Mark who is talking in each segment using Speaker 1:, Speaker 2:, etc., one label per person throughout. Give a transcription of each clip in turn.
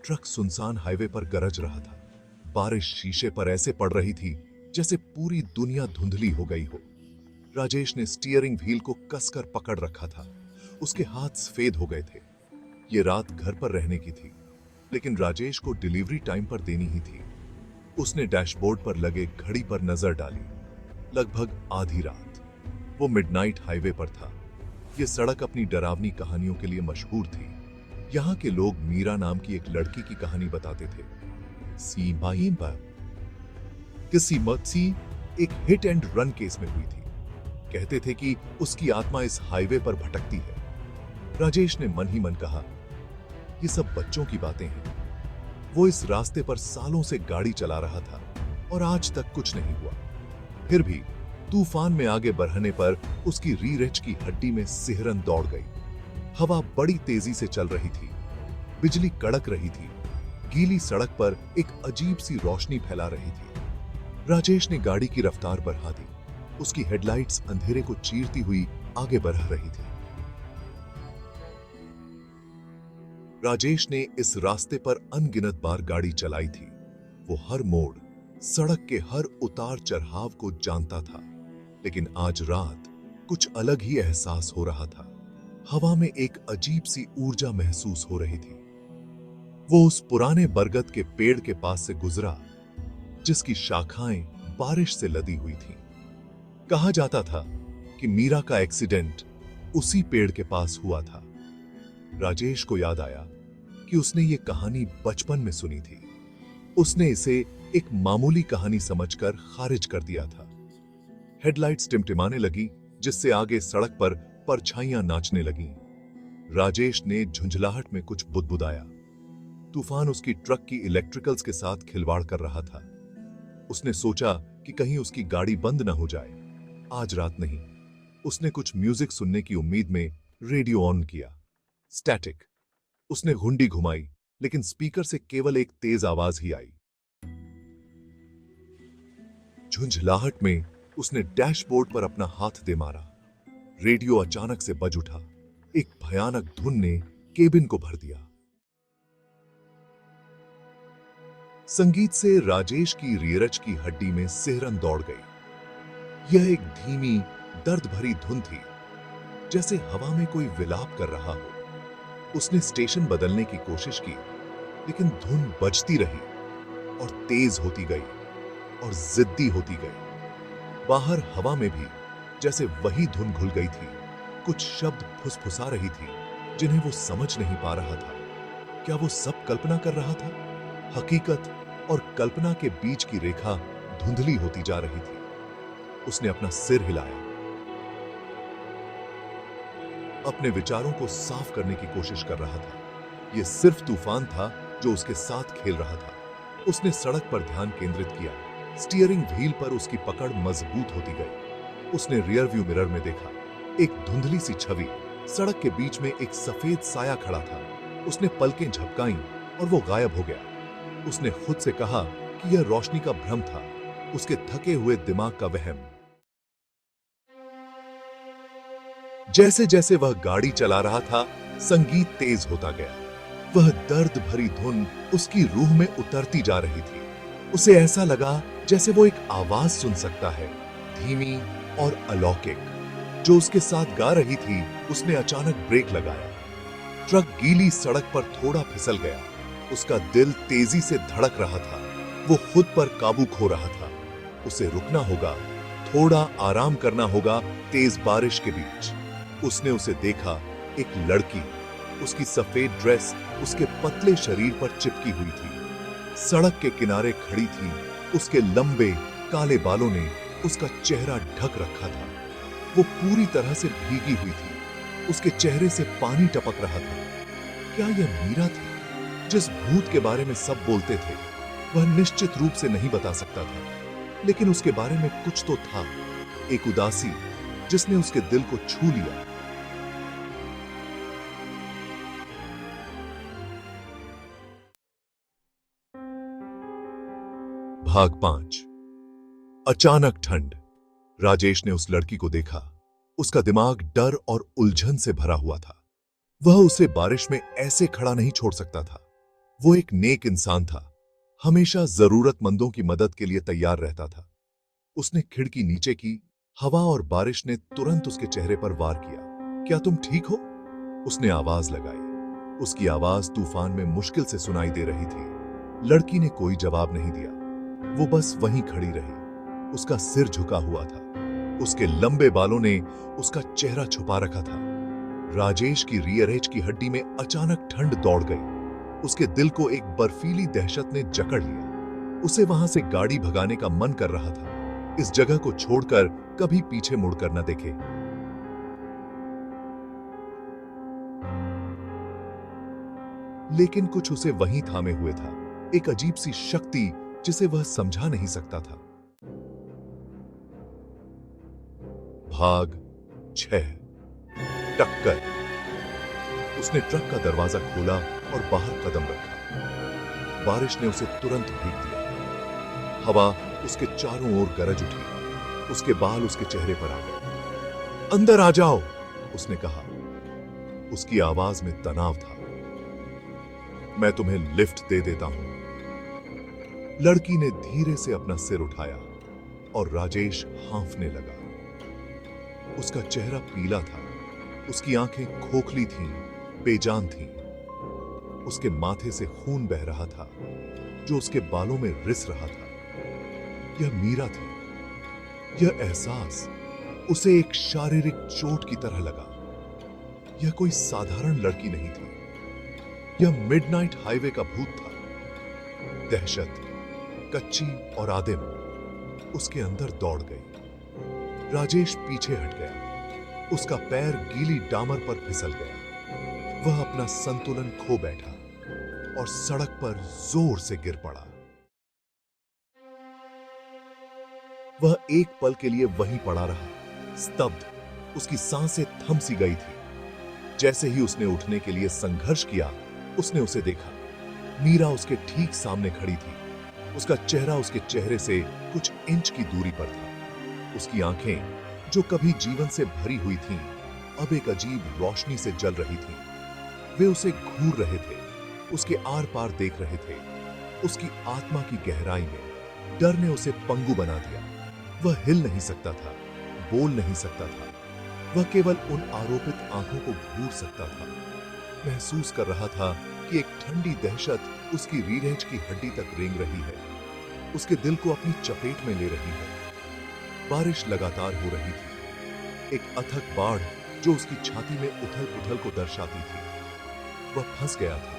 Speaker 1: Truck सुनसान highway पर गरज रहा था। बारिश शीशे पर ऐसे पड़ रही थी जैसे पूरी दुनिया धुंधली हो गई हो। राजेश ने स्टीयरिंग व्हील को कसकर पकड़ रखा था। उसके हाथ सफेद हो गए थे। ये रात घर पर रहने की थी, लेकिन राजेश को डिलीवरी टाइम पर देनी ही थी। उसने डैशबोर्ड पर लगे घड़ी पर नजर डाली। लगभग आधी रात। वो मिडनाइट हाईवे पर था। ये सड़क अपनी डरावनी कहानियों के लिए मशहूर थी। यहाँ के लोग मीरा नाम की एक लड़की की कहानी बताते थे। सीमाहीन पर किसी मत्सी एक हिट एंड रन केस में हुई थी। कहते थे कि उसकी आत्मा इस हाईवे पर भटकती है। राजेश ने मन ही मन कहा, ये सब बच्चों की बातें हैं। वो इस रास्ते पर सालों से गाड़ी चला रहा था और आज तक कुछ नहीं हुआ। फिर भी तूफान में आगे बढ़ने पर उसकी रीढ़ की हड्डी में सिहरन दौड़ गई। हवा बड़ी तेजी से चल रही थी। बिजली कड़क रही थी। गीली सड़क पर एक अजीब सी रोशनी फैला रही थी। राजेश ने गाड़ी की रफ्तार बढ़ा दी। उसकी हेडलाइट्स अंधेरे को चीरती हुई आगे बढ़ रही थी। राजेश ने इस रास्ते पर अनगिनत बार गाड़ी चलाई थी। वो हर मोड़, सड़क के हर उतार चढ़ाव को जानता था। लेकिन आज रात कुछ अलग ही एहसास हो रहा था। हवा में एक अजीब सी ऊर्जा महसूस हो रही थी। वो उस पुराने बरगद के पेड़ के पास से गुजरा, जिसकी शाखाएं बारिश से लदी हुई थीं। कहा जाता था कि मीरा का एक्सीडेंट उसी पेड़ के पास हुआ था। राजेश को याद आया कि उसने ये कहानी बचपन में सुनी थी। उसने इसे एक मामूली कहानी समझकर खारिज कर दिया था। हेडलाइट्स टिमटिमाने लगी, जिससे आगे सड़क पर परछाइयां नाचने लगीं। राजेश ने झुंझलाहट में कुछ बुदबुदाया। तूफान उसकी ट्रक की इलेक्ट्रिकल्स के साथ खिलवाड़ कर रहा था। उसने सोचा कि कहीं उसकी गाड़ी बंद न हो जाए। आज रात नहीं। उसने कुछ म्यूजिक सुनने की उम्मीद में रेडियो ऑन किया। स्टैटिक। उसने घुंडी घुमाई, लेकिन स्पीकर से केवल एक तेज आवाज ही आई। झुंझलाहट में उसने डैशबोर्ड पर अपना हाथ दे मारा। रेडियो अचानक से बज उठा। एक भयानक धुन ने केबिन को भर दिया। संगीत से राजेश की रीरज की हड्डी में सिहरन दौड़ गई। यह एक धीमी, दर्द भरी धुन थी, जैसे हवा में कोई विलाप कर रहा हो। उसने स्टेशन बदलने की कोशिश की, लेकिन धुन बजती रही और तेज होती गई और जिद्दी होती गई। बाहर हवा में भी जैसे वही धुन घुल गई थी। कुछ शब्द फुसफुसा रही थी, जिन्हें वो समझ नहीं पा रहा था। क्या वो सब कल्पना कर रहा था? हकीकत और कल्पना के बीच की रेखा धुंधली होती जा रही थी। उसने अपना सिर हिलाया, अपने विचारों को साफ करने की कोशिश कर रहा था। यह सिर्फ तूफान था जो उसके साथ खेल रहा था। उसने सड़क पर ध्यान केंद्रित किया। स्टीयरिंग व्हील पर उसकी पकड़ मजबूत होती गई। उसने रियर व्यू मिरर में देखा। एक धुंधली सी छवि, सड़क के बीच में एक सफेद साया खड़ा था। उसने पलकें झपकाईं और वो गायब हो गया। उसने खुद से कहा कि यह रोशनी का भ्रम था, उसके थके हुए दिमाग का वहम। जैसे जैसे वह गाड़ी चला रहा था, संगीत तेज होता गया। वह दर्द भरी धुन उसकी रूह में उतरती जा रही थी। उसे ऐसा लगा जैसे वो एक आवाज सुन सकता है, धीमी और अलौकिक, जो उसके साथ गा रही थी। उसने अचानक ब्रेक लगाया। ट्रक गीली सड़क पर थोड़ा फिसल गया। उसका दिल तेजी से धड़क रहा था। वो खुद पर काबू खो रहा था। उसे रुकना होगा, थोड़ा आराम करना होगा तेज बारिश के बीच। उसने उसे देखा, एक लड़की। उसकी सफेद ड्रेस उसके पतले शरीर पर चिपकी हुई थी। सड़क के किनारे खड़ी थी। उसके लंबे काले बालों ने उसका चेहरा ढक रखा था। वो पूरी तरह से भीगी हुई थी। उसके चेहरे से पानी टपक रहा था। क्या यह मीरा थी, जिस भूत के बारे में सब बोलते थे? वह निश्चित रूप से नहीं बता सकता था, लेकिन उसके बारे में कुछ तो था, एक उदासी जिसने उसके दिल को छू लिया। भाग 5। अचानक ठंड। राजेश ने उस लड़की को देखा। उसका दिमाग डर और उलझन से भरा हुआ था। वह उसे बारिश में ऐसे खड़ा नहीं छोड़ सकता था। वो एक नेक इंसान था, हमेशा जरूरतमंदों की मदद के लिए तैयार रहता था। उसने खिड़की नीचे की, हवा और बारिश ने तुरंत उसके चेहरे पर वार किया। क्या तुम ठीक हो? उसने आवाज लगाई। उसकी आवाज तूफान में मुश्किल से सुनाई दे रही थी। लड़की ने कोई जवाब नहीं दिया। वो बस वहीं खड़ी रही। उसका सिर झुका हुआ था। उसके लंबे बालों ने उसका चेहरा छुपा रखा था। राजेश की रियर एज की हड्डी में अचानक ठंड दौड़ गई। उसके दिल को एक बर्फीली दहशत ने जकड़ लिया। उसे वहां से गाड़ी भगाने का मन कर रहा था, इस जगह को छोड़कर कभी पीछे मुड़कर न देखे। लेकिन कुछ उसे वहीं थामे हुए था, एक अजीब सी शक्ति जिसे वह समझा नहीं सकता था। भाग 6। टक्कर। उसने ट्रक का दरवाजा खोला और बाहर कदम रखा। बारिश ने उसे तुरंत भीग दिया। हवा उसके चारों ओर गरज उठी। उसके बाल उसके चेहरे पर आ गए। अंदर आ जाओ, उसने कहा। उसकी आवाज में तनाव था। मैं तुम्हें लिफ्ट दे देता हूं। लड़की ने धीरे से अपना सिर उठाया और राजेश हांफने लगा। उसका चेहरा पीला था। उसकी आंखें खोखली थीं, बेजान थीं। उसके माथे से खून बह रहा था, जो उसके बालों में रिस रहा था। यह मीरा थी। यह एहसास उसे एक शारीरिक चोट की तरह लगा। यह कोई साधारण लड़की नहीं थी। यह मिडनाइट हाईवे का भूत था। दहशत, कच्ची और आदिम, उसके अंदर दौड़ गई। राजेश पीछे हट गया। उसका पैर गीली डामर पर फिसल गया। वह अपना संतुलन खो बैठा और सड़क पर जोर से गिर पड़ा। वह एक पल के लिए वहीं पड़ा रहा, स्तब्ध। उसकी सांसें थम सी गई थी। जैसे ही उसने उठने के लिए संघर्ष किया, उसने उसे देखा। मीरा उसके ठीक सामने खड़ी थी। उसका चेहरा उसके चेहरे से कुछ इंच की दूरी पर था। उसकी आंखें, जो कभी जीवन से भरी हुई थीं, अब एक अजीब रोशनी से जल रही थीं। वे उसे घूर रहे थे, उसके आर पार देख रहे थे। उसकी आत्मा की गहराई में डर ने उसे पंगु बना दिया। वह हिल नहीं सकता था, बोल नहीं सकता था। वह केवल उन आरोपित आंखों को घूर सकता था। महसूस कर रहा था कि एक ठंडी दहशत उसकी रीढ़ एज की हड्डी तक रेंग रही है, उसके दिल को अपनी चपेट में ले रही है। बारिश लगातार हो रही थी, एक अथक बाढ़ जो उसकी छाती में उथल-पुथल को दर्शाती थी। वह फंस गया था,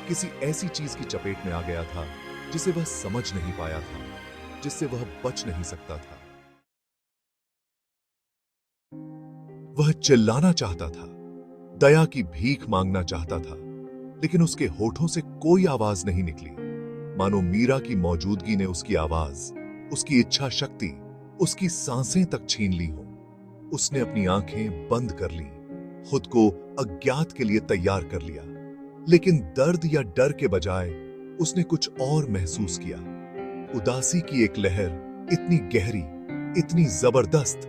Speaker 1: किसी ऐसी चीज की चपेट में आ गया था जिसे वह समझ नहीं पाया था, जिससे वह बच नहीं सकता था। वह चिल्लाना चाहता था, दया की भीख मांगना चाहता था, लेकिन उसके होठों से कोई आवाज नहीं निकली। मानो मीरा की मौजूदगी ने उसकी आवाज, उसकी इच्छा शक्ति, उसकी सांसें तक छीन ली हो। उसने अपनी आंखें बंद कर ली, खुद को अज्ञात के लिए तैयार कर लिया। लेकिन दर्द या डर के बजाय उसने कुछ और महसूस किया। उदासी की एक लहर, इतनी गहरी, इतनी जबरदस्त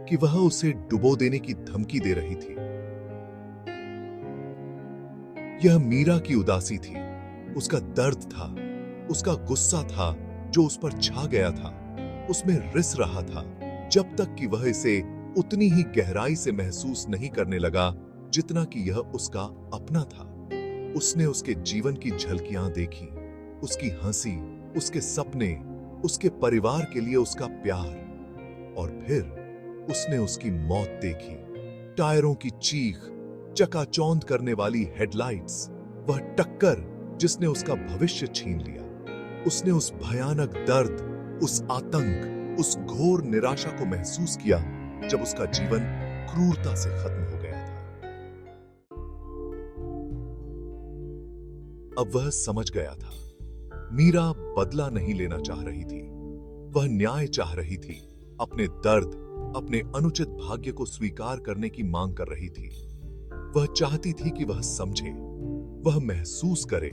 Speaker 1: कि वह उसे डुबो देने की धमकी दे रही थी। यह मीरा की उदासी थी, उसका दर्द था, उसका गुस्सा था जो उस पर छा गया था, उसमें रिस रहा था, जब तक कि वह इसे उतनी ही गहराई से महसूस नहीं करने लगा जितना कि यह उसका अपना था। उसने उसके जीवन की झलकियां देखी, उसकी हंसी, उसके सपने, उसके परिवार के लिए उसका प्यार, और फिर उसने उसकी मौत देखी। टायरों की चीख, चकाचौंध करने वाली हेडलाइट्स, वह टक्कर जिसने उसका भविष्य छीन लिया। उसने उस भयानक दर्द, उस आतंक, उस घोर निराशा को महसूस किया जब उसका जीवन क्रूरता से खत्म हो गया था। अब वह समझ गया था, मीरा बदला नहीं लेना चाह रही थी, वह न्याय चाह रही थी, अपने दर्द, अपने अनुचित भाग्य को स्वीकार करने की मांग कर रही थी। वह चाहती थी कि वह समझे, वह महसूस करे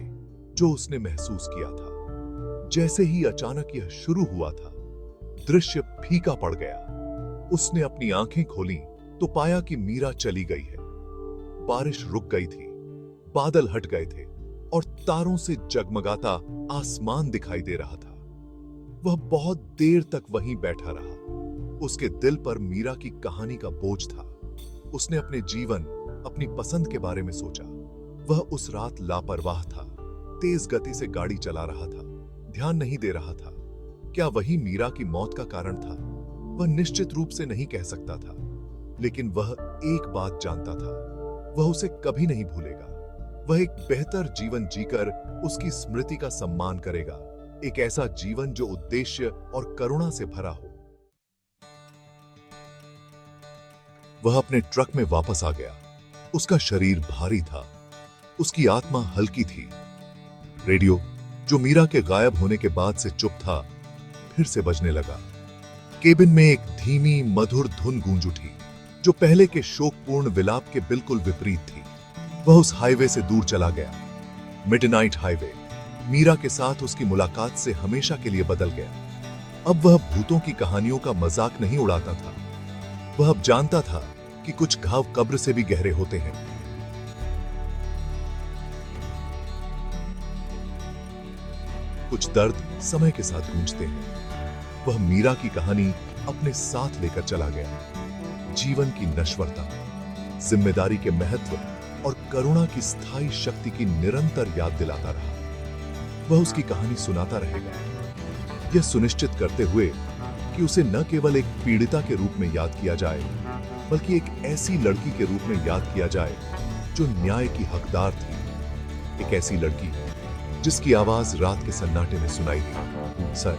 Speaker 1: जो उसने महसूस किया था। जैसे ही अचानक यह शुरू हुआ था, दृश्य फीका पड़ गया। उसने अपनी आंखें खोली तो पाया कि मीरा चली गई है। बारिश रुक गई थी, बादल हट गए थे, और तारों से जगमगाता आसमान दिखाई दे रहा था। वह बहुत देर तक वहीं बैठा रहा। उसके दिल पर मीरा की कहानी का बोझ था। उसने अपने जीवन, अपनी पसंद के बारे में सोचा। वह उस रात लापरवाह था, तेज गति से गाड़ी चला रहा था, ध्यान नहीं दे रहा था। क्या वही मीरा की मौत का कारण था? वह निश्चित रूप से नहीं कह सकता था, लेकिन वह एक बात जानता था, वह उसे कभी नहीं भूलेगा। वह एक बेहतर जीवन जीकर उसकी स्मृति का सम्मान करेगा, एक ऐसा जीवन जो उद्देश्य और करुणा से भरा हो। वह अपने ट्रक में वापस आ गया। उसका शरीर भारी था, उसकी आत्मा हल्की थी। रेडियो, जो मीरा के गायब होने के बाद से चुप था, फिर से बजने लगा। केबिन में एक धीमी मधुर धुन गूंज उठी, जो पहले के शोकपूर्ण विलाप के बिल्कुल विपरीत थी। वह उस हाईवे से दूर चला गया। मिडनाइट हाईवे मीरा के साथ उसकी मुलाकात से हमेशा के लिए बदल गया। अब वह भूतों की कहानियों का मजाक नहीं उड़ाता था। वह अब जानता था कि कुछ घाव कब्र से भी गहरे होते हैं। कुछ दर्द समय के साथ गूंजते हैं। वह मीरा की कहानी अपने साथ लेकर चला गया। जीवन की नश्वरता, जिम्मेदारी के महत्व और करुणा की स्थायी शक्ति की निरंतर याद दिलाता रहा। वह उसकी कहानी सुनाता रहेगा, यह सुनिश्चित करते हुए कि उसे न केवल एक पीड़िता के रूप में याद किया जाए, बल्कि एक ऐसी लड़की के रूप में याद किया जाए जो न्याय की हकदार थी। एक ऐसी लड़की जिसकी आवाज रात के सन्नाटे में सुनाई दी। सर